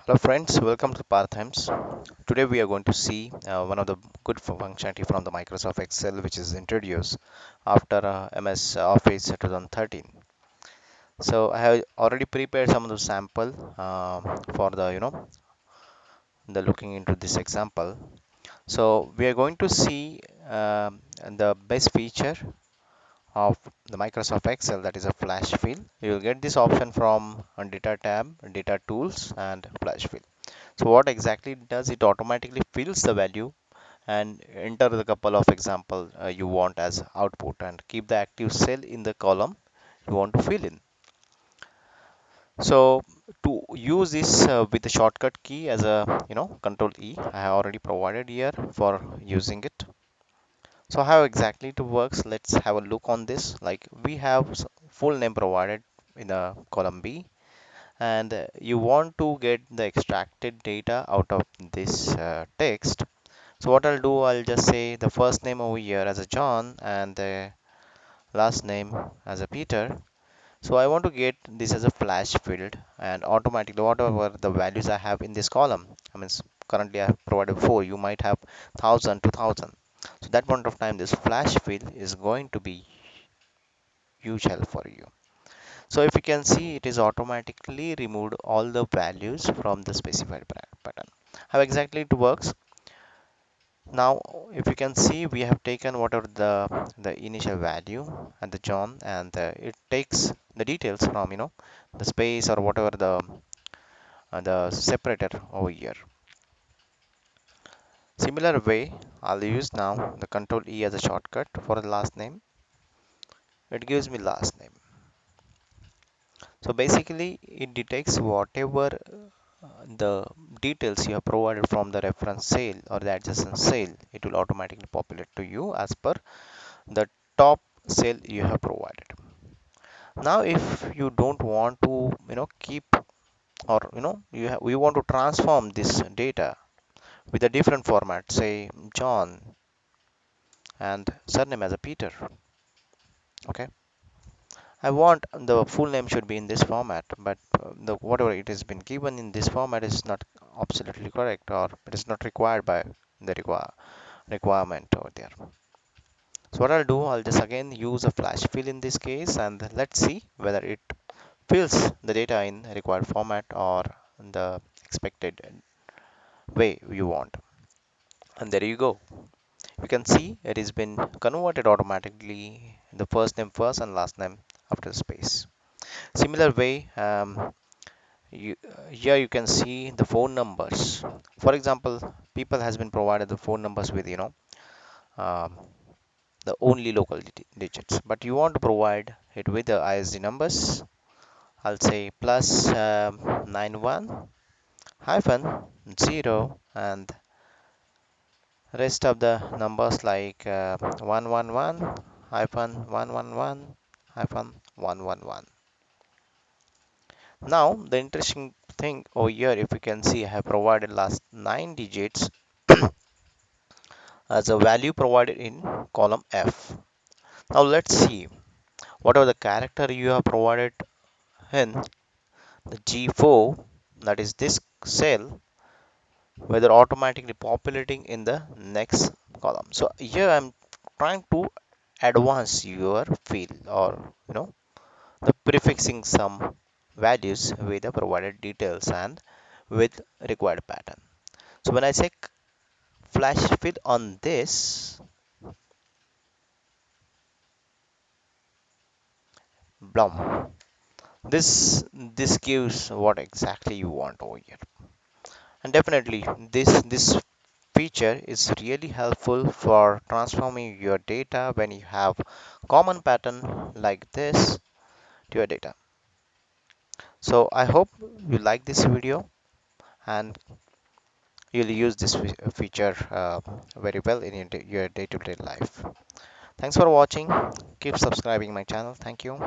Hello friends, welcome to Parthimes. Today we are going to see one of the good functionality from the Microsoft Excel which is introduced after MS Office 2013. So I have already prepared some of the sample for the looking into this example. So we are going to see the best feature of the Microsoft Excel, that is a flash fill. You will get this option from data tab, data tools and flash fill. So what exactly it does, it automatically fills the value and enter the couple of example you want as output and keep the active cell in the column you want to fill in. So to use this with the shortcut key as a control E, I have already provided here for using it. So how exactly it works, let's have a look on this. Like we have full name provided in the column B, and you want to get the extracted data out of this text. So what I'll do, I'll just say the first name over here as a John and the last name as a Peter. So I want to get this as a flash field, and automatically whatever the values I have in this column, I mean currently I have provided 4, you might have 1000 to 1000. So that point of time this flash fill is going to be huge help for you. So if you can see, it is automatically removed all the values from the specified pattern. How exactly it works? Now if you can see, we have taken whatever the initial value and the John, and it takes the details from the space or whatever the separator over here. Similar way, I'll use now the control E as a shortcut for the last name. It gives me last name. So basically it detects whatever the details you have provided from the reference cell or the adjacent cell. It will automatically populate to you as per the top cell you have provided. Now if you don't want to keep, or we want to transform this data with a different format, say John and surname as a Peter. Okay, I want the full name should be in this format, but the whatever it has been given in this format is not absolutely correct, or it is not required by the requirement over there. So what I'll do, I'll just again use a flash fill in this case, and let's see whether it fills the data in required format or the expected way you want. And there you go. You can see it has been converted automatically, the first name first and last name after the space. Similar way, here you can see the phone numbers. For example, people has been provided the phone numbers with um, the only local digits, but you want to provide it with the ISD numbers. I'll say plus 91 hyphen 0 and rest of the numbers like 111 hyphen 111 hyphen 111. Now the interesting thing over here, if you can see, I have provided last 9 digits as a value provided in column F. Now let's see whatever the character you have provided in the G4, that is this cell, whether automatically populating in the next column. So here I'm trying to advance your field, or the prefixing some values with the provided details and with required pattern. So when I say flash fill on this, blum, this gives what exactly you want over here. And definitely this feature is really helpful for transforming your data when you have common pattern like this to your data. So I hope you like this video and you'll use this feature very well in your day-to-day life. Thanks for watching. Keep subscribing my channel. Thank you.